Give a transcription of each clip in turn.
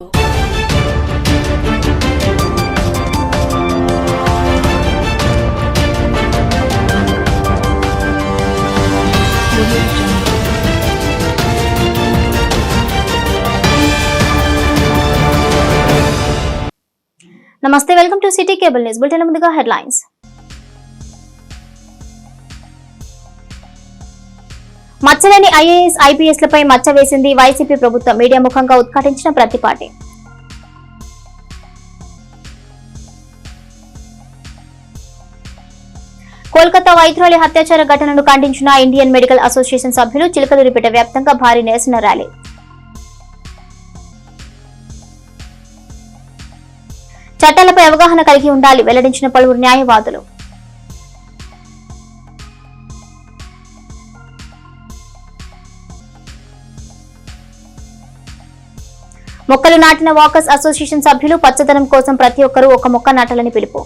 నమస్తే, welcome to city cable news bulletin. ముందుగా headlines. మచ్చలేని ఐఏఎస్ ఐపీఎస్ లపై మచ్చ వేసింది వైసీపీ ప్రభుత్వం. మీడియా ముఖంగా ఉద్ఘాటించిన ప్రతిపాటి. కోల్కతా వైద్యురాలి హత్యాచార ఘటనను ఖండించిన ఇండియన్ మెడికల్ అసోసియేషన్ సభ్యులు. చిలకలూరిపేట వ్యాప్తంగా భారీ నిరసన ర్యాలీ. చట్టాలపై అవగాహన కలిగి ఉండాలి వెల్లడించిన పలువురు న్యాయవాదులు. మొక్కలు నాటిన వాకర్స్ అసోసియేషన్ సభ్యులు. పచ్చదనం కోసం ప్రతి ఒక్కరూ ఒక మొక్క నాటాలని పిలుపు.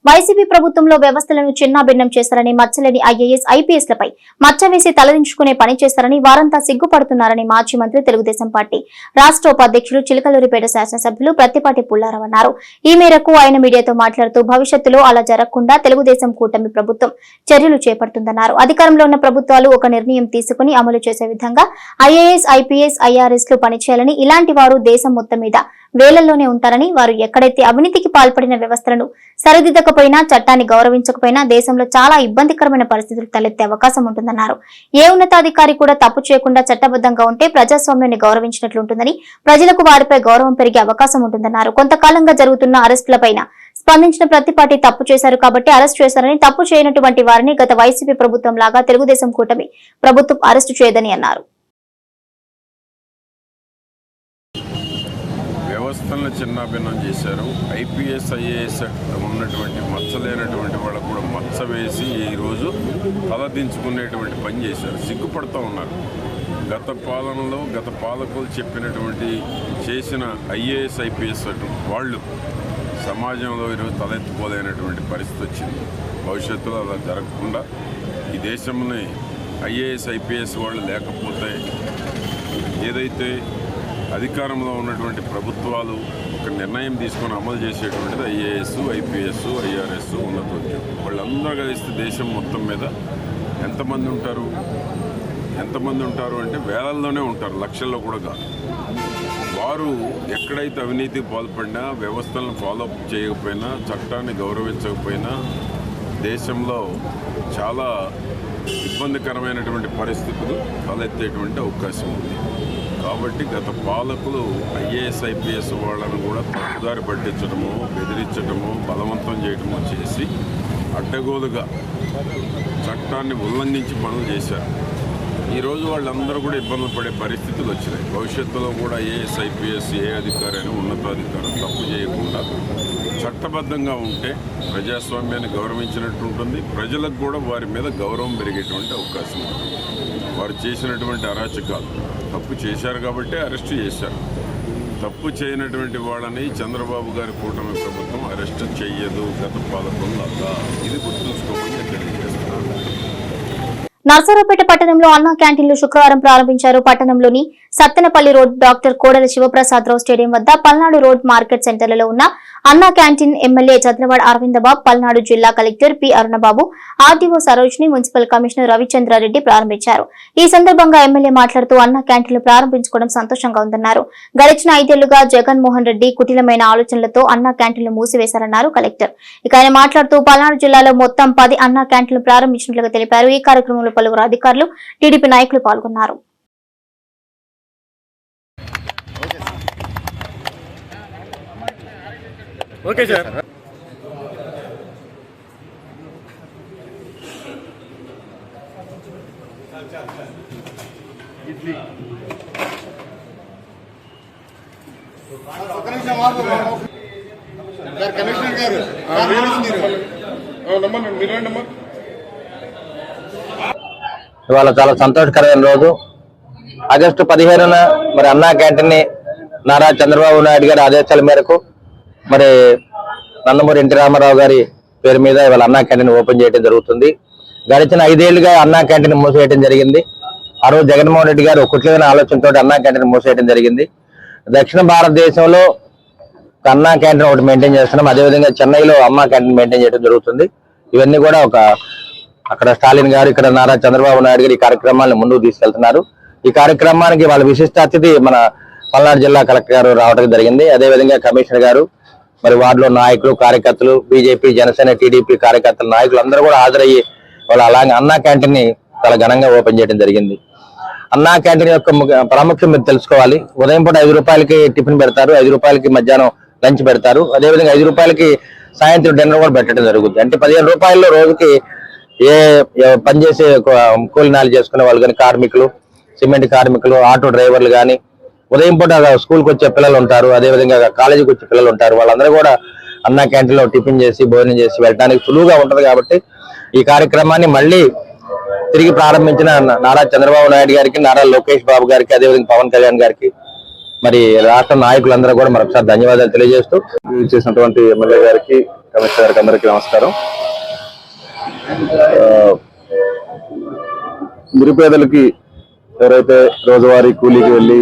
వైసీపీ ప్రభుత్వంలో వ్యవస్థలను చిన్నాభిన్నం చేస్తారని, మచ్చలేని ఐఏఎస్ ఐపీఎస్ లపై మచ్చ వేసి తలదించుకునే పని చేస్తారని వారంతా సిగ్గుపడుతున్నారని మాజీ మంత్రి, తెలుగుదేశం పార్టీ రాష్ట్ర ఉపాధ్యక్షులు, చిలకలూరిపేట శాసనసభ్యులు ప్రత్తిపాటి పుల్లారావు అన్నారు. ఈ మేరకు ఆయన మీడియాతో మాట్లాడుతూ భవిష్యత్తులో అలా జరగకుండా తెలుగుదేశం కూటమి ప్రభుత్వం చర్యలు చేపడుతుందన్నారు. అధికారంలో ఉన్న ప్రభుత్వాలు ఒక నిర్ణయం తీసుకుని అమలు చేసే విధంగా ఐఏఎస్, ఐపీఎస్, ఐఆర్ఎస్ లు పనిచేయాలని, ఇలాంటి వారు దేశం మొత్తం మీద వేలల్లోనే ఉంటారని, వారు ఎక్కడైతే అవినీతికి పాల్పడిన వ్యవస్థలను సరిదిద్దకపోయినా, చట్టాన్ని గౌరవించకపోయినా దేశంలో చాలా ఇబ్బందికరమైన పరిస్థితులు తలెత్తే అవకాశం ఉంటుందన్నారు. ఏ ఉన్నతాధికారి కూడా తప్పు చేయకుండా చట్టబద్ధంగా ఉంటే ప్రజాస్వామ్యాన్ని గౌరవించినట్లుంటుందని, ప్రజలకు వారిపై గౌరవం పెరిగే అవకాశం ఉంటుందన్నారు. కొంతకాలంగా జరుగుతున్న అరెస్టులపైన స్పందించిన ప్రతిపాటి తప్పు చేశారు కాబట్టి అరెస్ట్ చేశారని, తప్పు చేయనటువంటి వారిని గత వైసీపీ ప్రభుత్వం లాగా తెలుగుదేశం కూటమి ప్రభుత్వం అరెస్టు చేయదని అన్నారు. వ్యవస్థలను చిన్నాభిన్నం చేశారు. ఐపీఎస్, ఐఏఎస్ ఉన్నటువంటి మచ్చలేనటువంటి వాళ్ళకు కూడా మచ్చ వేసి ఈరోజు తలదించుకునేటువంటి పని చేశారు. సిగ్గుపడుతూ ఉన్నారు. గత పాలనలో గత పాలకులు చెప్పినటువంటి చేసిన ఐఏఎస్, ఐపీఎస్ వాళ్ళు సమాజంలో ఈరోజు తలెత్తుకోలేనటువంటి పరిస్థితి వచ్చింది. భవిష్యత్తులో అలా జరగకుండా ఈ దేశంని ఐఏఎస్, ఐపీఎస్ వాళ్ళు లేకపోతే ఏదైతే అధికారంలో ఉన్నటువంటి ప్రభుత్వాలు ఒక నిర్ణయం తీసుకొని అమలు చేసేటువంటిది ఐఏఎస్, ఐపీఎస్, ఐఆర్ఎస్, ఉన్నతోద్యోగం. వాళ్ళందరూ కలిస్తే దేశం మొత్తం మీద ఎంతమంది ఉంటారు అంటే వేలల్లోనే ఉంటారు, లక్షల్లో కూడా కాదు. వారు ఎక్కడైతే అవినీతికి పాల్పడినా, వ్యవస్థలను ఫాలో అప్ చేయకపోయినా, చట్టాన్ని గౌరవించకపోయినా దేశంలో చాలా ఇబ్బందికరమైనటువంటి పరిస్థితులు తలెత్తేటువంటి అవకాశం ఉంది. కాబట్టి గత పాలకులు ఐఏఎస్, ఐపీఎస్ వాళ్ళను కూడా తప్పుదారి పట్టించడము, బెదిరించడము, బలవంతం చేయడము చేసి అడ్డగోలుగా చట్టాన్ని ఉల్లంఘించి పనులు చేశారు. ఈరోజు వాళ్ళందరూ కూడా ఇబ్బందులు పడే పరిస్థితులు వచ్చినాయి. భవిష్యత్తులో కూడా ఐఏఎస్, ఐపీఎస్ ఏ అధికారి అయినా ఉన్నతాధికారం తప్పు చేయకుండా చట్టబద్ధంగా ఉంటే ప్రజాస్వామ్యాన్ని గౌరవించినట్టు ఉంటుంది. ప్రజలకు కూడా వారి మీద గౌరవం పెరిగేటువంటి అవకాశం ఉంటుంది. వారు చేసినటువంటి అరాచకాలు తప్పు చేశారు కాబట్టి అరెస్టు చేశారు. తప్పు చేయనటువంటి వాళ్ళని చంద్రబాబు గారి కూటమి ప్రభుత్వం అరెస్టు చెయ్యదు. గత పాలకుల్లో ఇది గుర్తుంచుకోమని నేను తెలియజేస్తున్నాను. నర్సరావుపేట పట్టణంలో అన్నా క్యాంటీన్లు శుక్రవారం ప్రారంభించారు. పట్టణంలోని Sattenapalli road, doctor Kodela Sivaprasadarao stadium వద్ద, పల్నాడు రోడ్, మార్కెట్ సెంటర్లలో ఉన్న అన్నా క్యాంటీన్ ఎమ్మెల్యే చంద్రవాడ అరవిందబాబు, పల్నాడు జిల్లా collector P Arunababu, RDO Sarojini, municipal commissioner Ravichandrareddy ప్రారంభించారు. ఈ సందర్భంగా ఎమ్మెల్యే మాట్లాడుతూ అన్నా క్యాంటీన్లు ప్రారంభించుకోవడం సంతోషంగా ఉందన్నారు. గడిచిన 5 ఏళ్లుగా జగన్మోహన్ రెడ్డి కుటిలమైన ఆలోచనలతో అన్నా క్యాంటీన్లు మూసివేశారన్నారు కలెక్టర్. ఇక ఆయన మాట్లాడుతూ పల్నాడు జిల్లాలో మొత్తం 10 అన్నా క్యాంటీన్లు ప్రారంభించినట్లుగా తెలిపారు. ఈ కార్యక్రమంలో పలువురు అధికారులు, టీడీపీ నాయకులు పాల్గొన్నారు. Okay sir. కమిషనర్ గారు ఇవాళ చాలా సంతోషకరమైన రోజు. ఆగస్టు 15న మరి అన్నా క్యాంటీన్ ని నారా చంద్రబాబు నాయుడు గారి ఆదేశాల మేరకు మరి నందమూరి ఎన్టీ రామారావు గారి పేరు మీద ఇవాళ అన్నా క్యాంటీన్ ఓపెన్ చేయడం జరుగుతుంది. గడిచిన 5 ఏళ్లుగా అన్నా క్యాంటీన్ మూసివేయడం జరిగింది. ఆ రోజు జగన్మోహన్ రెడ్డి గారు కుట్లేని ఆలోచనతో అన్నా క్యాంటీన్ మూసేయడం జరిగింది. దక్షిణ భారతదేశంలో అన్నా క్యాంటీన్ ఒకటి మెయింటైన్ చేస్తున్నాం. అదేవిధంగా చెన్నైలో అమ్మా క్యాంటీన్ మెయింటైన్ చేయడం జరుగుతుంది. ఇవన్నీ కూడా అక్కడ స్టాలిన్ గారు, ఇక్కడ నారా చంద్రబాబు నాయుడు గారు ఈ కార్యక్రమాలను ముందుకు తీసుకెళ్తున్నారు. ఈ కార్యక్రమానికి వాళ్ళ విశిష్ట అతిథి మన పల్నాడు జిల్లా కలెక్టర్ గారు రావడం జరిగింది. అదేవిధంగా కమిషనర్ గారు, మరి వార్డులో నాయకులు, కార్యకర్తలు, బీజేపీ, జనసేన, టీడీపీ కార్యకర్తలు, నాయకులు అందరూ కూడా హాజరయ్యి వాళ్ళు అలాగే అన్నా క్యాంటీన్ ని చాలా ఘనంగా ఓపెన్ చేయడం జరిగింది. అన్నా క్యాంటీన్ యొక్క ప్రాముఖ్యం మీరు తెలుసుకోవాలి. ఉదయం పూట 5 రూపాయలకి టిఫిన్ పెడతారు, 5 రూపాయలకి మధ్యాహ్నం లంచ్ పెడతారు, అదేవిధంగా 5 రూపాయలకి సాయంత్రం డిన్నర్ కూడా పెట్టడం జరుగుతుంది. అంటే 15 రూపాయల్లో రోజుకి ఏ పనిచేసే కూలినాలు చేసుకునే వాళ్ళు కానీ, కార్మికులు, సిమెంట్ కార్మికులు, ఆటో డ్రైవర్లు కానీ, ఉదయం పూట స్కూల్కి వచ్చే పిల్లలు ఉంటారు, అదేవిధంగా కాలేజీకి వచ్చే పిల్లలు ఉంటారు, వాళ్ళందరూ కూడా అన్నా క్యాంటీన్లో టిఫిన్ చేసి భోజనం చేసి వెళ్ళడానికి సులువుగా ఉంటుంది. కాబట్టి ఈ కార్యక్రమాన్ని మళ్ళీ తిరిగి ప్రారంభించిన నారా చంద్రబాబు నాయుడు గారికి, నారా లోకేష్ బాబు గారికి, అదేవిధంగా పవన్ కళ్యాణ్ గారికి, మరి రాష్ట్ర నాయకులందరూ కూడా మరొకసారి ధన్యవాదాలు తెలియజేస్తూ చేసినటువంటి ఎమ్మెల్యే గారికి, కమిషనర్ గారికి అందరికీ నమస్కారం. నిరుపేదలకి ఎవరైతే రోజువారీ కూలీకి వెళ్ళి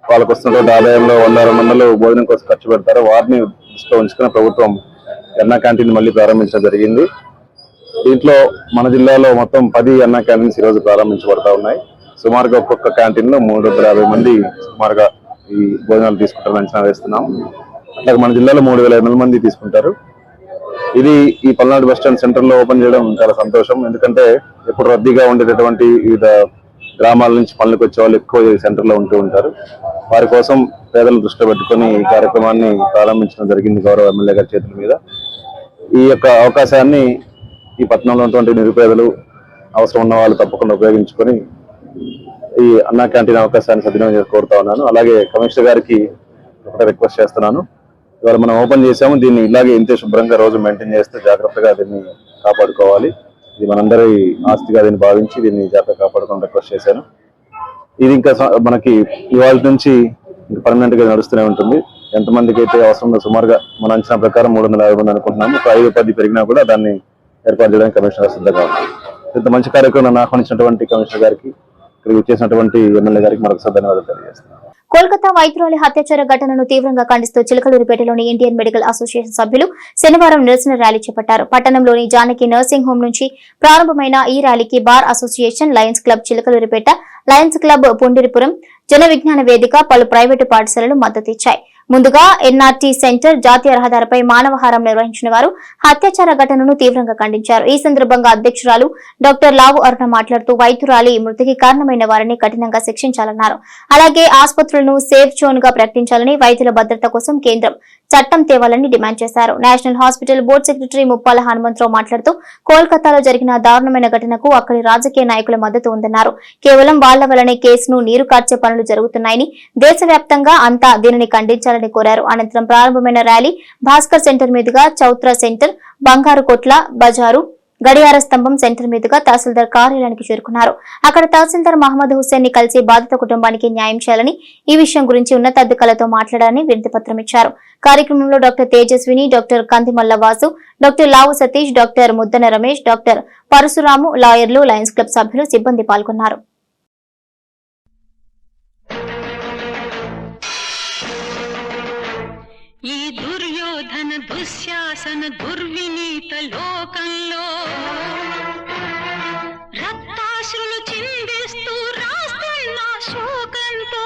వాళ్ళకు వస్తున్నటువంటి ఆదాయంలో 100-200 భోజనం కోసం ఖర్చు పెడతారో వారిని దృష్టిలో ఉంచుకున్న ప్రభుత్వం అన్నా క్యాంటీన్ మళ్ళీ ప్రారంభించడం జరిగింది. దీంట్లో మన జిల్లాలో మొత్తం 10 అన్నా క్యాంటీన్స్ ఈ రోజు ప్రారంభించబడతా ఉన్నాయి. సుమారుగా ఒక్కొక్క క్యాంటీన్ లో 350 మంది సుమారుగా ఈ భోజనాలు తీసుకుంటారని అంచనా వేస్తున్నాం. అట్లాగే మన జిల్లాలో 3500 మంది తీసుకుంటారు. ఇది ఈ పల్నాడు బస్ స్టాండ్ సెంటర్ లో ఓపెన్ చేయడం చాలా సంతోషం. ఎందుకంటే ఎప్పుడు రద్దీగా ఉండేటటువంటి వివిధ గ్రామాల నుంచి పనులకు వచ్చే వాళ్ళు ఎక్కువ సెంటర్ లో ఉంటూ ఉంటారు. వారి కోసం పేదలు దృష్టిలో పెట్టుకుని ఈ కార్యక్రమాన్ని ప్రారంభించడం జరిగింది గౌరవ ఎమ్మెల్యే గారి చేతుల మీద. ఈ యొక్క అవకాశాన్ని ఈ పట్టణంలో ఉన్నటువంటి నిరుపేదలు, అవసరం ఉన్న వాళ్ళు తప్పకుండా ఉపయోగించుకొని ఈ అన్నా క్యాంటీన్ అవకాశాన్ని సద్వినియోగం చేసి కోరుతా ఉన్నాను. అలాగే కమిషనర్ గారికి ఒకటే రిక్వెస్ట్ చేస్తున్నాను. ఇవాళ మనం ఓపెన్ చేసాము, దీన్ని ఇలాగే ఇంతే శుభ్రంగా రోజు మెయింటైన్ చేస్తే జాగ్రత్తగా దీన్ని కాపాడుకోవాలి. ఇది మనందరి ఆస్తిగా దీన్ని భావించి దీన్ని జాగ్రత్తగా కాపాడుకోవాలని రిక్వెస్ట్ చేశాను. ఇది ఇంకా మనకి ఇవాళ నుంచి ఇంకా పర్మనెంట్ గా నడుస్తూనే ఉంటుంది. ఎంతమందికి అయితే అవసరం సుమారుగా మన అంచనా ప్రకారం 350 మంది అనుకుంటున్నాము. ఒక 5-10 పెరిగినా కూడా దాన్ని ఏర్పాటు చేయడానికి కమిషనర్ సిద్ధంగా ఉంది. ఇంత మంచి కార్యక్రమం ఆహ్వానించినటువంటి కమిషనర్ గారికి, ఇక్కడ చేసినటువంటి ఎమ్మెల్యే గారికి మరొకసారి ధన్యవాదాలు తెలియజేస్తున్నాను. కోల్కతా వైద్యురాలి హత్యాచార ఘటనను తీవ్రంగా ఖండిస్తూ చిలకలూరిపేటలోని ఇండియన్ మెడికల్ అసోసియేషన్ సభ్యులు శనివారం నిరసన ర్యాలీ చేపట్టారు. పట్టణంలోని జానకి నర్సింగ్ హోం నుంచి ప్రారంభమైన ఈ ర్యాలీకి bar association, lions club Chilakaluripet, lions club Pundiripuram, Jana Vignana వేదిక, పలు ప్రైవేటు పాఠశాలలు మద్దతిచ్చాయి. ముందుగా ఎన్ఆర్టీ సెంటర్ జాతీయ రహదారిపై మానవహారం నిర్వహించిన వారు హత్యాచార ఘటనను తీవ్రంగా ఖండించారు. ఈ సందర్భంగా అధ్యక్షురాలు డాక్టర్ లావు అరుణ మాట్లాడుతూ వైద్యురాలి మృతికి కారణమైన వారిని కఠినంగా శిక్షించాలన్నారు. అలాగే ఆసుపత్రులను సేఫ్ జోన్ గా ప్రకటించాలని, వైద్యుల భద్రత కోసం కేంద్రం చట్టం తేవాలని డిమాండ్ చేశారు. National hospital board secretary Muppala Hanumantharao మాట్లాడుతూ కోల్కతాలో జరిగిన దారుణమైన ఘటనకు అక్కడి రాజకీయ నాయకుల మద్దతు ఉందన్నారు. కేవలం వాళ్ల వల్లనే కేసును నీరు కార్చే పనులు జరుగుతున్నాయని, దేశవ్యాప్తంగా అంతా దీనిని ఖండించాలని కోరారు. అనంతరం ప్రారంభమైన ర్యాలీ భాస్కర్ సెంటర్ మీదుగా చౌత్రా సెంటర్, బంగారు కొట్ల బజారు, గడియార స్తంభం సెంటర్ మీదుగా తహసీల్దార్ కార్యాలయానికి చేరుకున్నారు. అక్కడ తహసీల్దార్ మహమ్మద్ హుస్సేన్ ని కలిసి బాధిత కుటుంబానికి న్యాయం చేయాలని, ఈ విషయం గురించి ఉన్నతాధికారులతో మాట్లాడాలని వినతిపత్రం ఇచ్చారు. కార్యక్రమంలో doctor Tejaswini, doctor Kandimalla Vasu, doctor Lavu Satish, doctor Muddana Ramesh, doctor Parasuramu, లాయర్లు, లయన్స్ క్లబ్ సభ్యులు, సిబ్బంది పాల్గొన్నారు. ఈ దుర్యోధన దుశ్శాసన దుర్వినీత లోకంలో రక్తాశ్రులు చిందిస్తూ రాస్తున్న శోకంతో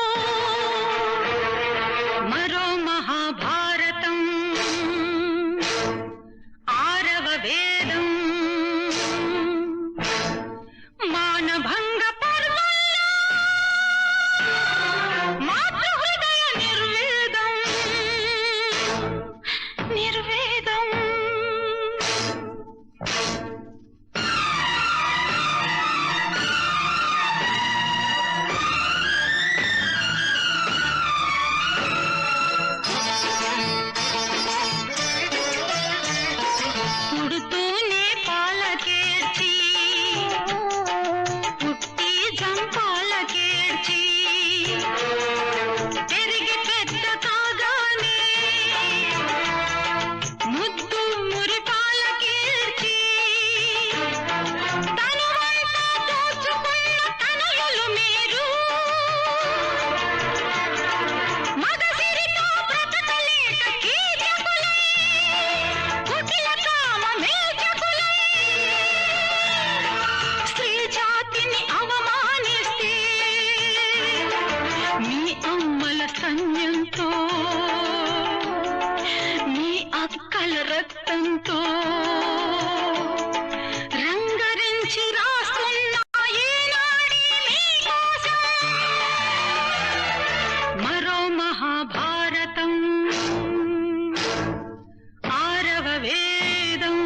మరో మహాభారతం, 6వ వేదం, మానభంగ పర్వంలో మాతృహృదయ నిర్వేదం. చైతన్యంతో మీ అక్కల రక్తంతో రంగరించి రాస్తున్న ఈనాడి మీకోసం మరో మహాభారతం ఆరవ వేదం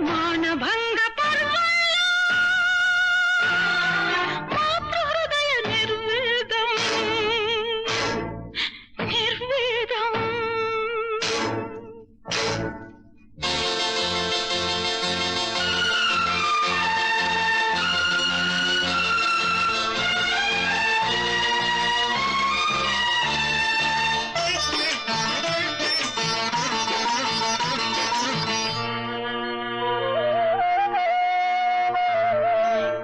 మానభంగ పర్వంలో మాతృహృదయ నిర్వేదం నిర్వేదం.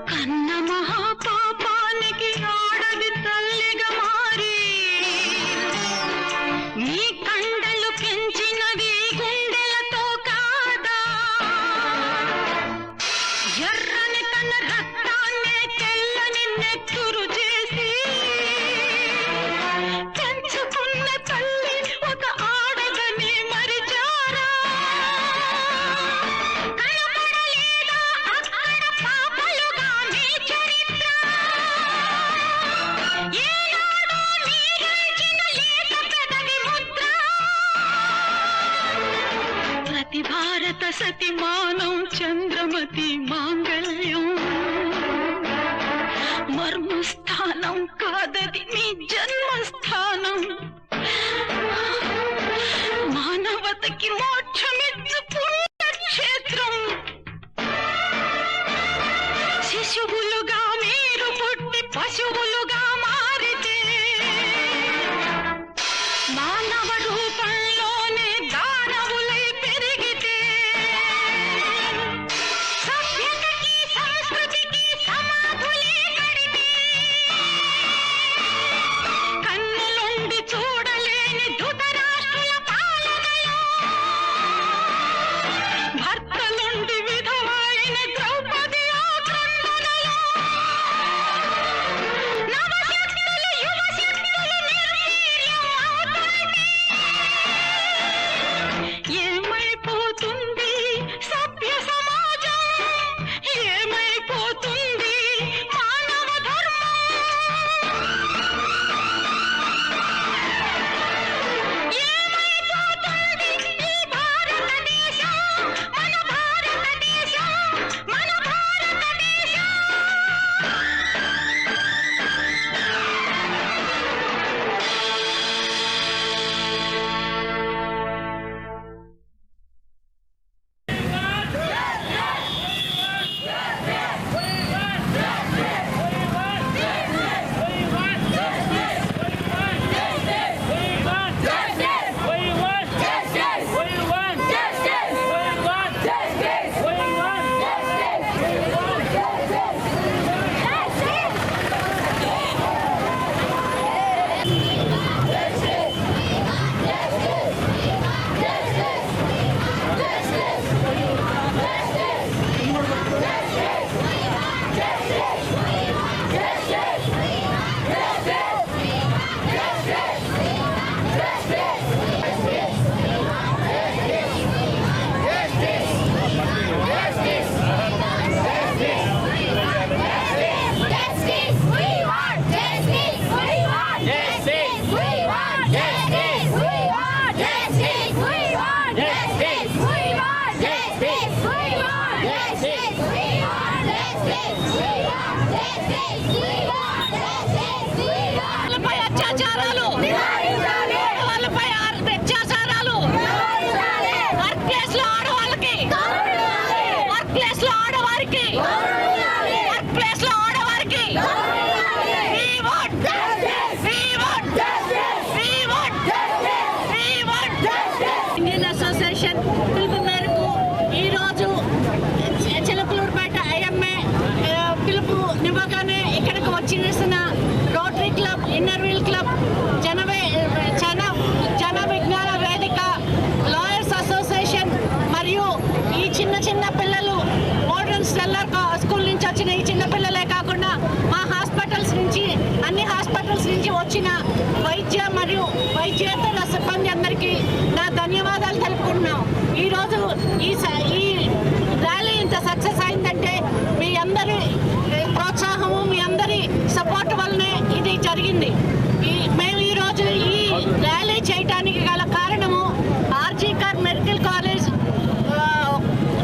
కన్న మహాపాపానికి ఆడది తల్లిగా మారి నీ కండలు పెంచినది గుండెలతో కాదా ఎర్రని తన రక్తాన్నే తెల్లని నెత్తురు చేసి పెంచుకున్న తల్లి ఒక ఆడదని మరిచారా కనబడలేదా అక్కడ పాపలుగా మీ చరిత్ర ఏనాడో మీరేల్చిన లేత పెదవి ముద్ర ప్రతి భారత సతిమానం చంద్రమతి మాంగళ్యం మర్మస్థానం కాదది మీ జన్మస్థానం మానవతకి మోక్షమిచ్చు పుణ్యక్షేత్రం శిశువులుగా మీరు పుట్టి పశువులుగా మారితే మానవ రూపంలోనే దానవులై పెరిగితే సభ్యతకి సంస్కృతికి సమాధులే కడితే కన్నులుండి చూడలేని ధృతరాష్ట్రుల పాలనలో భర్తలుండి విధవైన ద్రౌపది ఆక్రందనలో నవశక్తులు యువశక్తులు నిర్వీర్యం అవుతుంటే ఏమైపోతుంది సభ్య సమాజం ఏమైపోతుంది మానవ ధర్మం ఏమైపోతుంది ఈ భారతదేశం మన భారతదేశం మన భారతదేశం. వాళ్ళపై అత్యాచారాలు వాళ్ళపై అత్యాచారాలు వర్క్ ప్లేస్ లో ఆడవాళ్ళకి వర్క్ ప్లేస్ లో ఆడవారికి వర్క్ ప్లేస్ లో ఆడవారికి ఇండియన్ అసోసియేషన్ పిలుపు మేరకు ఈరోజు చిలకలూరుపేట ఐఎంఏ పిలుపు నివ్వగానే ఇక్కడికి వచ్చిన rotary club inner wheel club జనవే ఈరోజు ఈ ర్యాలీ ఇంత సక్సెస్ అయిందంటే మీ అందరి ప్రోత్సాహము, మీ అందరి సపోర్ట్ వల్లనే ఇది జరిగింది. మేము ఈరోజు ఈ ర్యాలీ చేయడానికి గల కారణము ఆర్జీ కర్ మెడికల్ కాలేజ్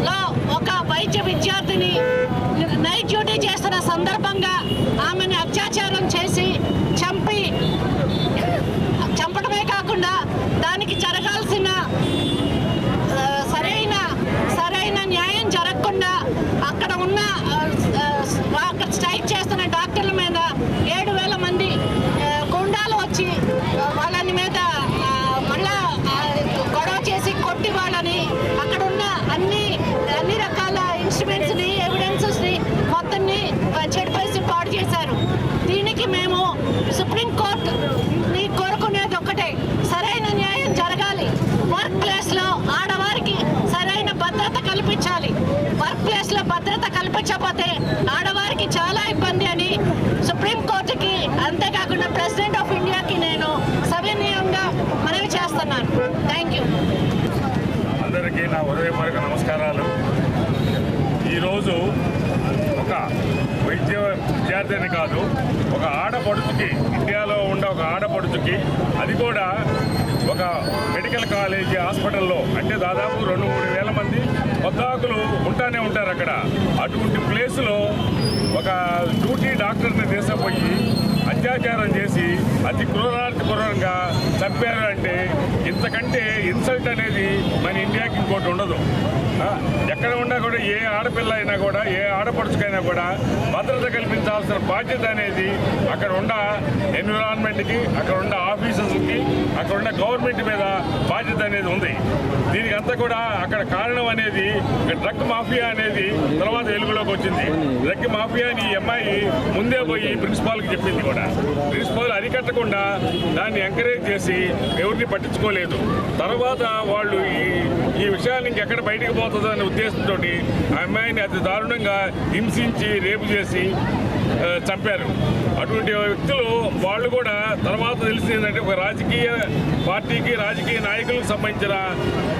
లో ఒక వైద్య విద్యార్థిని నైట్ డ్యూటీ చేస్తున్న సందర్భంగా ఆమెను అత్యాచారం చేసి చంపడమే కాకుండా దానికి జరగాల్సిన సరైన న్యాయం జరగకుండా అక్కడ ఉన్న అక్కడ స్ట్రైక్ చేస్తున్న డాక్టర్ల మీద 7,000 మంది గుండాలు వచ్చి వాళ్ళని మీద మళ్ళా గొడవ చేసి కొట్టి వాళ్ళని అక్కడ ఉన్న అన్ని రకాల ఇన్స్ట్రుమెంట్స్ని, ఎవిడెన్సెస్ని మొత్తాన్ని చెడిపేసి పాడు చేశారు. దీనికి మేము సుప్రీంకోర్టుని కోరుకునేది ఒక్కటే, సరైన న్యాయం జరగాలి. వర్క్ ప్లేస్లో ఆడవారికి సరైన భద్రత కల్పించాలి. వర్క్ ప్లేస్లో భద్రత కల్పించకపోతే ఆడవారికి చాలా ఇబ్బంది అని సుప్రీంకోర్టుకి, అంతేకాకుండా ప్రెసిడెంట్ ఆఫ్ ఇండియాకి నేను సవినయంగా మనవి చేస్తున్నాను. Thank you. అందరికీ నా హృదయపూర్వక నమస్కారాలు. ఈరోజు ఒక విద్యార్థిని కాదు, ఒక ఆడపడుచుకి, ఇండియాలో ఉన్న ఒక ఆడపడుచుకి, అది కూడా ఒక మెడికల్ కాలేజీ హాస్పిటల్లో, అంటే దాదాపు 2-3 వేల మంది వద్దాకులు ఉంటానే ఉంటారు అక్కడ. అటువంటి ప్లేసులో ఒక డ్యూటీ డాక్టర్ని తీసుకుపోయి అత్యాచారం చేసి అతి క్రూరంగా చంపారు. అంటే ఇంతకంటే ఇన్సల్ట్ అనేది మన ఇండియాకి ఇంకోటి ఉండదు. ఎక్కడ ఉన్నా కూడా ఏ ఆడపిల్ల అయినా కూడా, ఏ ఆడపడుచుకైనా కూడా భద్రత కల్పించాల్సిన బాధ్యత అనేది అక్కడ ఉన్న ఎన్విరాన్మెంట్కి, అక్కడ ఉన్న ఆఫీసర్స్కి, అక్కడ ఉన్న గవర్నమెంట్ మీద బాధ్యత అనేది ఉంది. దీనికి అంతా కూడా అక్కడ కారణం అనేది డ్రగ్ మాఫియా అనేది తర్వాత వెలుగులోకి వచ్చింది. డ్రగ్ మాఫియాని ఈ అమ్మాయి ముందే పోయి ప్రిన్సిపాల్కి చెప్పింది కూడా. ప్రిన్సిపాల్ అరికట్టకుండా దాన్ని ఎంకరేజ్ చేసి ఎవరిని పట్టించుకోలేదు. తర్వాత వాళ్ళు ఈ విషయాన్ని ఇంకెక్కడ బయటకు పోతుందో అనే ఉద్దేశంతో ఆ అమ్మాయిని అతి దారుణంగా హింసించి రేపు చేసి చంపారు. అటువంటి వ్యక్తులు వాళ్ళు కూడా తర్వాత తెలిసింది ఏంటంటే ఒక రాజకీయ పార్టీకి, రాజకీయ నాయకులకు సంబంధించిన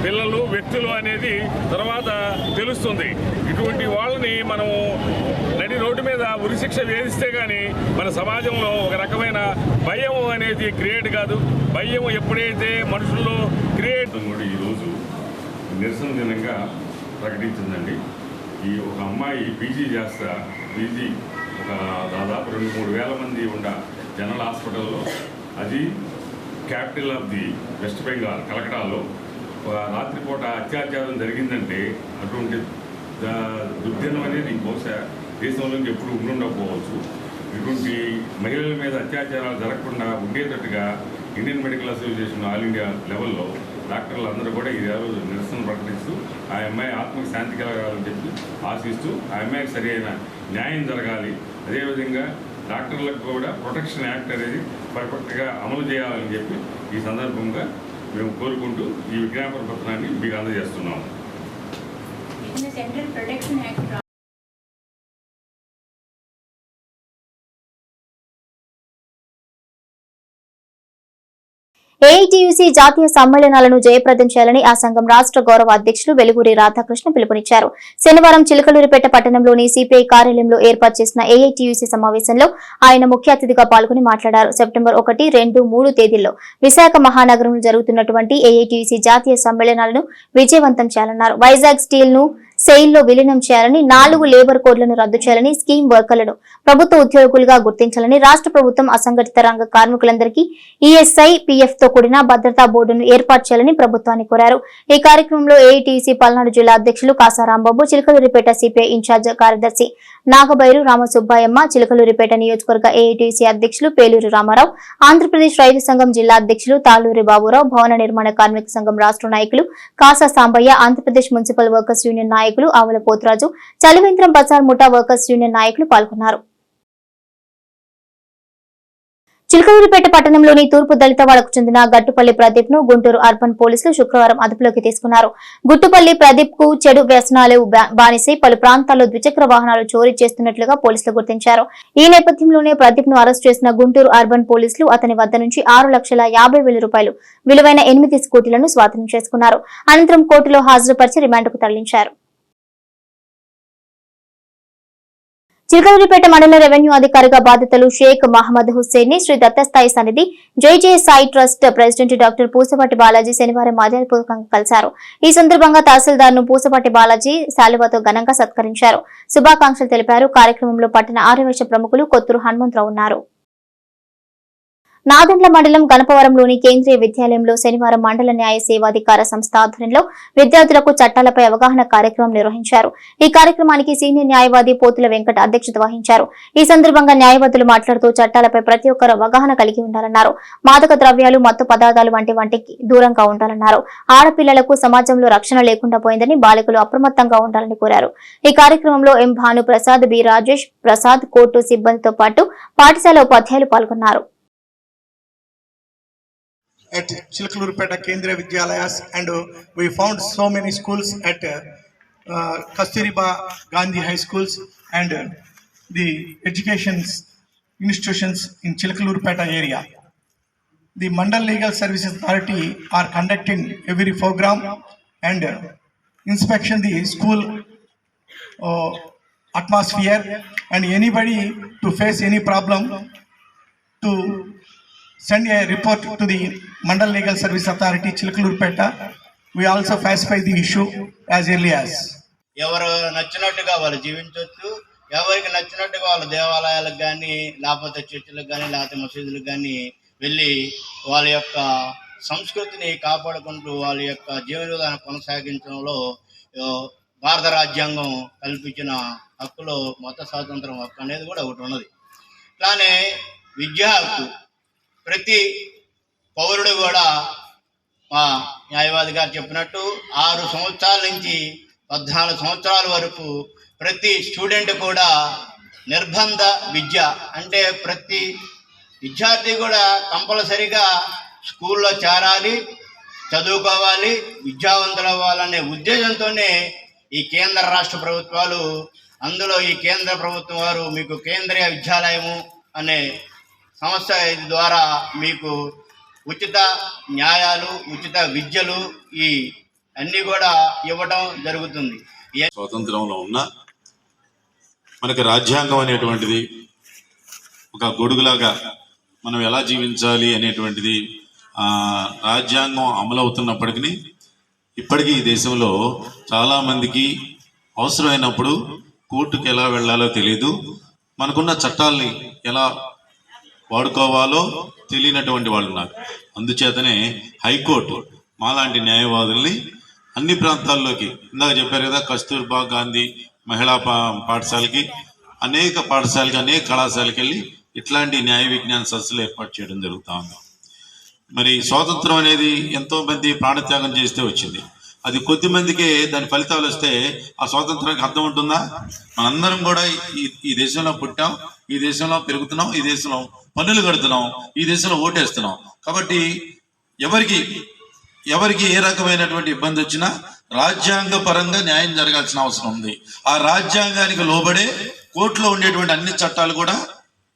పిల్లలు, వ్యక్తులు అనేది తర్వాత తెలుస్తుంది. ఇటువంటి వాళ్ళని మనం నడి రోడ్డు మీద ఉరిశిక్ష వేధిస్తే కానీ మన సమాజంలో ఒక రకమైన భయం అనేది క్రియేట్ కాదు. భయం ఎప్పుడైతే మనుషుల్లో క్రియేట్ కూడా ఈరోజు నిరసన దినంగా ప్రకటించిందండి. ఈ ఒక అమ్మాయి పీజీ చేస్తా, పీజీ ఒక దాదాపు 2-3 వేల మంది ఉన్న జనరల్ హాస్పిటల్లో, అది capital of the West Bengal కలకటాలో రాత్రిపూట అత్యాచారం జరిగిందంటే అటువంటి దుర్దినం అనేది బహుశా దేశంలోకి ఎప్పుడు ఉండకపోవచ్చు. ఇటువంటి మహిళల మీద అత్యాచారాలు జరగకుండా ఉండేటట్టుగా Indian medical association all India లెవెల్లో డాక్టర్లు అందరూ కూడా ఈ రోజు నిరసన ప్రకటిస్తూ ఆ అమ్మాయి ఆత్మకి శాంతి కలగాలని చెప్పి ఆశిస్తూ ఆ అమ్మాయికి సరి అయిన న్యాయం జరగాలి. అదేవిధంగా డాక్టర్లకు కూడా ప్రొటెక్షన్ యాక్ట్ అనేది పర్ఫెక్ట్గా అమలు చేయాలని చెప్పి ఈ సందర్భంగా మేము కోరుకుంటూ ఈ విజ్ఞాపన పత్రాన్ని మీకు అందజేస్తున్నాము. ఏఐటీయూసీ జాతీయ సమ్మేళనాలను జయప్రదం చేయాలని ఆ సంఘం రాష్ట్ర గౌరవ అధ్యక్షులు వెలుగురి రాధాకృష్ణ పిలుపునిచ్చారు. శనివారం చిలకలూరిపేట పట్టణంలోని సిపిఐ కార్యాలయంలో ఏర్పాటు చేసిన ఏఐటీయూసీ సమావేశంలో ఆయన ముఖ్య అతిథిగా పాల్గొని మాట్లాడారు. సెప్టెంబర్ 1, 2, 3 తేదీల్లో విశాఖ మహానగరంలో జరుగుతున్నటువంటి ఏఐటీయూసీ జాతీయ సమ్మేళనాలను విజయవంతం చేయాలన్నారు. వైజాగ్ స్టీల్ ను సెయిల్లో విలీనం చేయాలని, 4 లేబర్ కోడ్లను రద్దు చేయాలని, స్కీమ్ వర్కర్లను ప్రభుత్వ ఉద్యోగులుగా గుర్తించాలని, రాష్ట్ర ప్రభుత్వం అసంఘటిత రంగ కార్మికులందరికీ ఈఎస్ఐ, పీఎఫ్ తో కూడిన భద్రతా బోర్డును ఏర్పాటు చేయాలని ప్రభుత్వాన్ని కోరారు. ఈ కార్యక్రమంలో ఏఐటీయూసీ పల్నాడు జిల్లా అధ్యక్షులు కాసా రాంబాబు, చిలకలూరిపేట సిపిఐ ఇన్ఛార్జ్ కార్యదర్శి నాగబైరు రామసుబ్బాయమ్మ, చిలకలూరిపేట నియోజకవర్గ ఏఐటీయూసీ అధ్యక్షులు పేలూరు రామారావు, ఆంధ్రప్రదేశ్ రైతు సంఘం జిల్లా అధ్యక్షులు తాలూరి బాబురావు, భవన నిర్మాణ కార్మిక సంఘం రాష్ట్ర నాయకులు Kasa Sambaiah, Andhra Pradesh municipal workers union నాయకులు ఆవుల పోతరాజు, చలివేంద్రం బజార్ ముఠా వర్కర్స్ యూనియన్ నాయకులు పాల్గొన్నారు. చిలకలూరిపేట పట్టణంలోని తూర్పు దళితవాడకు చెందిన గట్టుపల్లి ప్రదీప్ ను గుంటూరు అర్బన్ పోలీసులు శుక్రవారం అదుపులోకి తీసుకున్నారు. గుట్టుపల్లి ప్రదీప్ కు చెడు వ్యసనాలు బానిసై పలు ప్రాంతాల్లో ద్విచక్ర వాహనాలు చోరీ చేస్తున్నట్లుగా పోలీసులు గుర్తించారు. ఈ నేపథ్యంలోనే ప్రదీప్ ను అరెస్ట్ చేసిన గుంటూరు అర్బన్ పోలీసులు అతని వద్ద నుంచి 6,50,000 రూపాయలు విలువైన 8 స్కూటీలను స్వాధీనం చేసుకున్నారు. అనంతరం కోర్టులో హాజరుపరిచి రిమాండ్కు తరలించారు. చిలకలూరిపేట మండల రెవెన్యూ అధికారిగా బాధ్యతలు షేక్ మహమ్మద్ హుస్సేన్ ని శ్రీ దత్తస్థాయి సన్నిధి జై Sai trust president doctor Pusapati Balaji శనివారం మర్యాదపూర్వకంగా కలిశారు. ఈ సందర్భంగా తహసీల్దార్ ను పూసపాటి బాలాజీ శాలువాతో ఘనంగా సత్కరించారు. శుభాకాంక్షలు తెలిపారు. కార్యక్రమంలో పట్టణ ఆర్యవైశ్య ప్రముఖులు కొత్తూరు హనుమంతరావు ఉన్నారు. నాదెండ్ల మండలం గణపవరంలోని కేంద్రీయ విద్యాలయంలో శనివారం మండల న్యాయ సేవాధికార సంస్థ ఆధ్వర్యంలో విద్యార్థులకు చట్టాలపై అవగాహన కార్యక్రమం నిర్వహించారు. ఈ కార్యక్రమానికి సీనియర్ న్యాయవాది పోతుల వెంకట అధ్యక్షత వహించారు. ఈ సందర్భంగా న్యాయవాదులు మాట్లాడుతూ చట్టాలపై ప్రతి ఒక్కరూ అవగాహన కలిగి ఉండాలన్నారు. మాదక ద్రవ్యాలు, మత్తు పదార్థాలు వంటికి దూరంగా ఉండాలన్నారు. ఆడపిల్లలకు సమాజంలో రక్షణ లేకుండా పోయిందని, బాలికలు అప్రమత్తంగా ఉండాలని కోరారు. ఈ కార్యక్రమంలో ఎం భాను ప్రసాద్, బి రాజేష్ ప్రసాద్, కోర్టు సిబ్బందితో పాటు పాఠశాల ఉపాధ్యాయులు పాల్గొన్నారు. At Chilkalurpeta Kendriya Vidyalayas, and we found so many schools at Kasturiba Gandhi High Schools and the education institutions in Chilkalurpeta area. The Mandal Legal Services Authority are conducting every program and inspection the school atmosphere, and anybody to face any problem to send a report to the Mandal Legal Service Authority, Chilkalurpeta. We also pacify the issue as early as. ఎవరు నచ్చినట్టుగా వాళ్ళు జీవించవచ్చు. ఎవరికి నచ్చినట్టుగా వాళ్ళ దేవాలయాలకు కానీ, లేకపోతే చర్చిలకు కానీ, లేకపోతే మసీదులకు కానీ వెళ్ళి వాళ్ళ యొక్క సంస్కృతిని కాపాడుకుంటూ వాళ్ళ యొక్క జీవన విధానం కొనసాగించడంలో భారత రాజ్యాంగం కల్పించిన హక్కులో మత స్వాతంత్రం హక్కు అనేది కూడా ఒకటి ఉన్నది. ఇట్లానే విద్యా హక్కు ప్రతి పౌరుడు కూడా మా న్యాయవాది గారు చెప్పినట్టు 6 సంవత్సరాల నుంచి 14 సంవత్సరాల వరకు ప్రతి స్టూడెంట్ కూడా నిర్బంధ విద్య అంటే ప్రతి విద్యార్థి కూడా కంపల్సరిగా స్కూల్లో చేరాలి, చదువుకోవాలి, విద్యావంతులు అవ్వాలనే ఉద్దేశంతోనే ఈ కేంద్ర రాష్ట్ర ప్రభుత్వాలు, అందులో ఈ కేంద్ర ప్రభుత్వం వారు మీకు కేంద్రీయ విద్యాలయము అనే సంస్థ ద్వారా మీకు ఉచిత న్యాయాలు, ఉచిత విద్యలు ఈ అన్నీ కూడా ఇవ్వడం జరుగుతుంది. స్వాతంత్రంలో ఉన్న మనకి రాజ్యాంగం అనేటువంటిది ఒక గొడుగులాగా మనం ఎలా జీవించాలి అనేటువంటిది రాజ్యాంగం అమలవుతున్నప్పటికీ ఇప్పటికీ ఈ దేశంలో చాలామందికి అవసరమైనప్పుడు కోర్టుకు ఎలా వెళ్ళాలో తెలియదు. మనకున్న చట్టాల్ని ఎలా వాడుకోవాలో తెలియనటువంటి వాళ్ళు ఉన్నారు. అందుచేతనే హైకోర్టు మాలాంటి న్యాయవాదుల్ని అన్ని ప్రాంతాల్లోకి, ఇందాక చెప్పారు కదా, కస్తూర్బా గాంధీ మహిళా పాఠశాలకి, అనేక పాఠశాలకి, అనేక కళాశాలకి వెళ్ళి ఇట్లాంటి న్యాయ విజ్ఞాన సదస్సులు ఏర్పాటు చేయడం జరుగుతూ ఉంది. మరి స్వాతంత్రం అనేది ఎంతో మంది ప్రాణత్యాగం చేస్తే వచ్చింది. అది కొద్ది మందికే దాని ఫలితాలు వస్తే ఆ స్వాతంత్రానికి అర్థం ఉంటుందా? మనందరం కూడా ఈ దేశంలో పుట్టాం, ఈ దేశంలో పెరుగుతున్నాం, ఈ దేశంలో పన్నులు కడుతున్నాం, ఈ దేశంలో ఓటేస్తున్నాం. కాబట్టి ఎవరికి ఏ రకమైనటువంటి ఇబ్బంది వచ్చినా రాజ్యాంగ పరంగా న్యాయం జరగాల్సిన అవసరం ఉంది. ఆ రాజ్యాంగానికి లోబడే కోర్టులో ఉండేటువంటి అన్ని చట్టాలు కూడా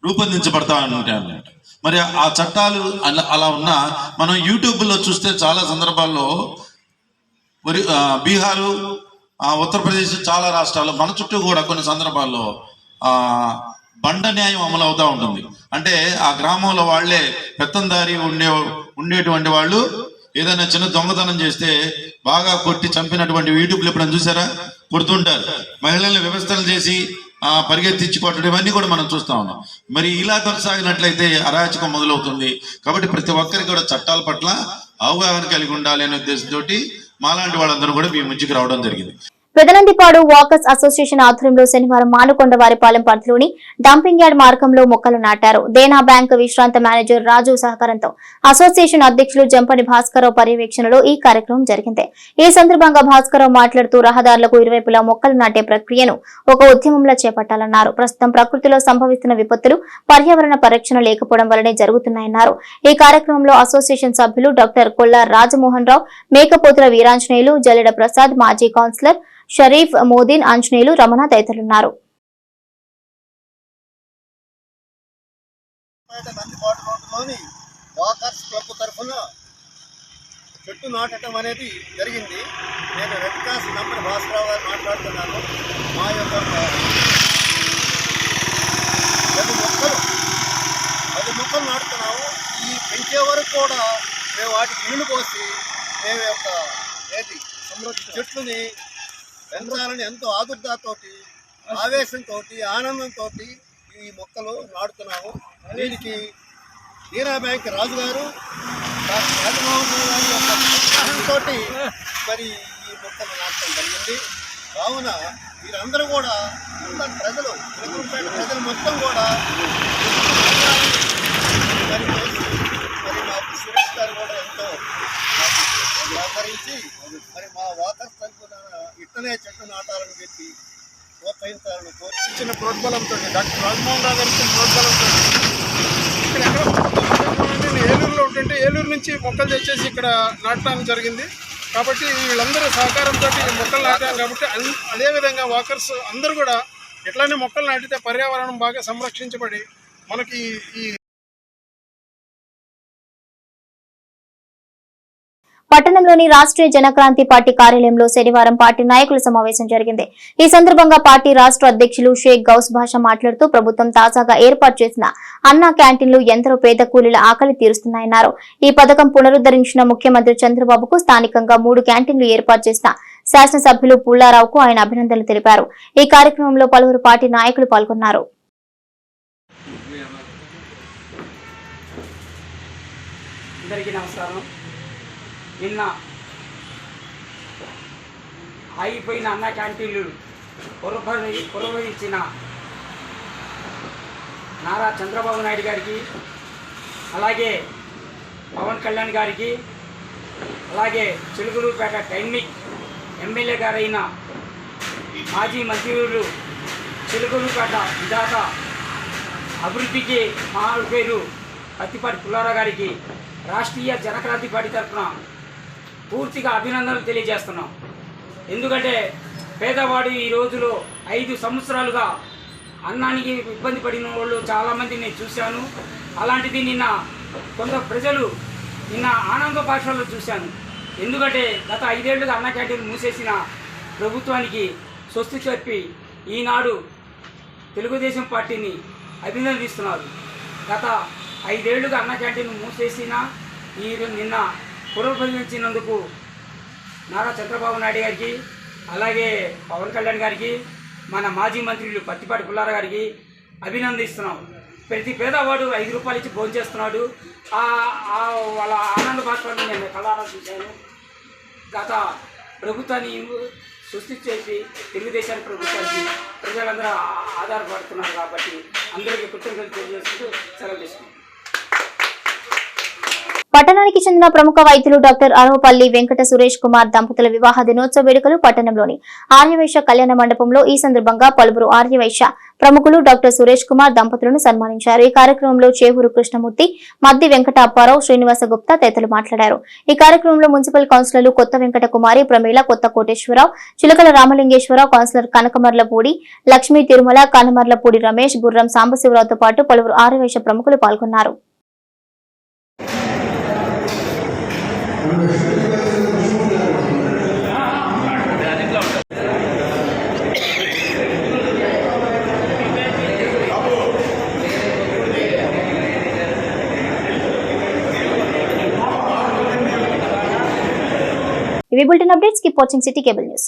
రూపొందించబడతా ఉంటాయి అన్నమాట. మరి ఆ చట్టాలు అలా ఉన్నా మనం యూట్యూబ్లో చూస్తే చాలా సందర్భాల్లో బీహారు, ఉత్తరప్రదేశ్, చాలా రాష్ట్రాల్లో మన చుట్టూ కూడా కొన్ని సందర్భాల్లో బండ న్యాయం అమలు అవుతూ ఉంటుంది. అంటే ఆ గ్రామంలో వాళ్లే పెత్తందారి ఉండేటువంటి వాళ్ళు ఏదైనా చిన్న దొంగతనం చేస్తే బాగా కొట్టి చంపినటువంటి యూట్యూబ్లు ఎప్పుడైనా చూసారా? కొడుతుంటారు. మహిళల్ని వ్యవస్థలు చేసి పరిగెత్తించి కొట్టడం, ఇవన్నీ కూడా మనం చూస్తా ఉన్నాం. మరి ఇలా కొనసాగినట్లయితే అరాచకం మొదలవుతుంది. కాబట్టి ప్రతి ఒక్కరికి కూడా చట్టాల పట్ల అవగాహన కలిగి ఉండాలి అనే ఉద్దేశంతో మాలాంటి వాళ్ళందరూ కూడా మీ ముందుకు రావడం జరిగింది. పెదనందిపాడు వాకర్స్ అసోసియేషన్ ఆధ్వర్యంలో శనివారం మానుకొండవారిపాలెం పరిధిలోని డంపింగ్ యార్డ్ మార్గంలో మొక్కలు నాటారు. దేనా బ్యాంక్ విశ్రాంత మేనేజర్ రాజు సహకారంతో అసోసియేషన్ అధ్యక్షులు జంపని భాస్కరరావు పర్యవేక్షణలో ఈ కార్యక్రమం జరిగింది. ఈ సందర్భంగా భాస్కరరావు మాట్లాడుతూ రహదారులకు ఇరువైపులా మొక్కలు నాటే ప్రక్రియను ఒక ఉద్యమంలో చేపట్టాలన్నారు. ప్రస్తుతం ప్రకృతిలో సంభవిస్తున్న విపత్తులు పర్యావరణ పరిరక్షణ లేకపోవడం వల్లనే జరుగుతున్నాయన్నారు. ఈ కార్యక్రమంలో అసోసియేషన్ సభ్యులు డాక్టర్ కొల్లార్ రాజమోహన్ రావు, మేకపోతుల వీరాంజనేయులు, జల్లెడ ప్రసాద్, మాజీ కౌన్సిలర్ షరీఫ్, మోదీన్, ఆంజనేయులు, రమణ తదితరులున్నారు. వాకర్స్ క్లబ్ తరఫున చెట్టు నాటడం అనేది జరిగింది. నేను రెడ్ క్రాస్ నంబర్ భాస్కరరావు గారు మాట్లాడుతున్నాను. మా యొక్క 10 మొక్కలు నాటుతున్నాము. ఈ పెంచే వరకు కూడా మేము వాటికి నీళ్లు పోసి మేము యొక్క చెట్లుని పెంచాలని ఎంతో ఆదుర్దాతోటి, ఆవేశంతో, ఆనందంతో ఈ మొక్కలు నాటుతున్నాము. దీనికి దేనా బ్యాంక్ రాజు గారు, రాజమోహన్ గారి యొక్క సహాయంతో మరి ఈ మొక్కలు నాటడం జరిగింది. కావున వీరందరూ కూడా ప్రజలు మొత్తం కూడా మరి మాకు సురేష్ గారు కూడా ఎంతో సహకరించి మరి మా వాకర్స్ తరఫున ఇట్టనే చెట్టు నాటాలని చెప్పి ప్రోత్సహించాలని ఇచ్చిన ప్రోద్బలంతో డాక్టర్ రాజమోహన్ రావు గారు ఇచ్చిన ప్రోద్బలంతో ఇక్కడ నేను ఏలూరులో ఉంటుంటే ఏలూరు నుంచి మొక్కలు తెచ్చేసి ఇక్కడ నాటడానికి జరిగింది. కాబట్టి వీళ్ళందరూ సహకారంతో మొక్కలు నాటాం. కాబట్టి అదేవిధంగా వాకర్స్ అందరూ కూడా ఎట్లానే మొక్కలు నాటితే పర్యావరణం బాగా సంరక్షించబడి మనకి ఈ పట్టణంలోని రాష్ట్రీయ జనక్రాంతి పార్టీ కార్యాలయంలో శనివారం పార్టీ నాయకుల సమావేశం జరిగింది. ఈ సందర్భంగా పార్టీ రాష్ట్ర అధ్యక్షులు షేక్ గౌస్ భాషా మాట్లాడుతూ ప్రభుత్వం తాజాగా ఏర్పాటు చేసిన అన్నా క్యాంటీన్లు ఎందరో పేద కూలీల ఆకలి తీరుస్తున్నాయన్నారు. ఈ పథకం పునరుద్ధరించిన ముఖ్యమంత్రి చంద్రబాబుకు స్థానికంగా 3 క్యాంటీన్లు ఏర్పాటు చేసిన శాసనసభ్యులు పుల్లారావుకు ఆయన అభినందనలు తెలిపారు. ఈ కార్యక్రమంలో పలువురు పార్టీ నాయకులు పాల్గొన్నారు. నిన్న ఆగిపోయిన అన్న క్యాంటీన్లు పురవహించిన నారా చంద్రబాబు నాయుడు గారికి, అలాగే పవన్ కళ్యాణ్ గారికి, అలాగే చిలుకలూరుపేట డైనమిక్ ఎమ్మెల్యే గారైన మాజీ మంత్రులు చిలుకలూరుపేట విధాత అభివృద్ధికి మహాడు పేరు పత్తిపాటి పుల్లారావు గారికి రాష్ట్రీయ జనక్రాంతి పార్టీ తరఫున పూర్తిగా అభినందనలు తెలియజేస్తున్నాం. ఎందుకంటే పేదవాడు ఈ రోజులో 5 సంవత్సరాలుగా అన్నానికి ఇబ్బంది పడిన వాళ్ళు చాలామంది నేను చూశాను. అలాంటిది నిన్న కొందరు ప్రజలు నిన్న ఆనంద భాషల్లో చూశాను. ఎందుకంటే గత 5 ఏళ్లుగా అన్న క్యాంటీన్ మూసేసిన ప్రభుత్వానికి స్వస్తి చెప్పి ఈనాడు తెలుగుదేశం పార్టీని అభినందిస్తున్నారు. గత 5 ఏళ్లుగా అన్న క్యాంటీన్ మూసేసిన నిన్న పునరుద్ధరించినందుకు నారా చంద్రబాబు నాయుడు గారికి, అలాగే పవన్ కళ్యాణ్ గారికి, మన మాజీ మంత్రులు పత్తిపాటి పుల్లారావు గారికి అభినందిస్తున్నాం. ప్రతి పేదవాడు 5 రూపాయలు ఇచ్చి భోజనం చేస్తున్నాడు. వాళ్ళ ఆనంద భాషలను నేను కళ్ళారా చూశాను. గత ప్రభుత్వాన్ని సృష్టించేసి తెలుగుదేశాన్ని ప్రభుత్వానికి ప్రజలందరూ ఆధారపడుతున్నారు. కాబట్టి అందరికీ కృతజ్ఞతలు తెలియజేస్తూ సెలవు తీసుకున్నాం. పట్టణానికి చెందిన ప్రముఖ వైద్యులు డాక్టర్ అరవపల్లి వెంకట సురేష్ కుమార్ దంపతుల వివాహ దినోత్సవ వేడుకలు పట్టణంలోని ఆర్యవైశ్య కళ్యాణ మండపంలో ఈ సందర్భంగా పలువురు ఆర్యవైశ్య ప్రముఖులు డాక్టర్ సురేష్ కుమార్ దంపతులను సన్మానించారు. ఈ కార్యక్రమంలో చేవూరు కృష్ణమూర్తి, మద్ది వెంకట అప్పారావు, శ్రీనివాస గుప్తా తదితరులు మాట్లాడారు. ఈ కార్యక్రమంలో మున్సిపల్ కౌన్సిలర్లు కొత్త వెంకట కుమారి, ప్రమీల, కొత్త కోటేశ్వరరావు, చిలకల రామలింగేశ్వరరావు, కౌన్సిలర్ కనకమర్లపూడి లక్ష్మీ తిరుమల, కనమర్లపూడి రమేష్, గుర్రం సాంబశివరావుతో పాటు పలువురు ఆర్యవైశ్య ప్రముఖులు పాల్గొన్నారు. ఇవి bulletin updates. Keep watching city cable news.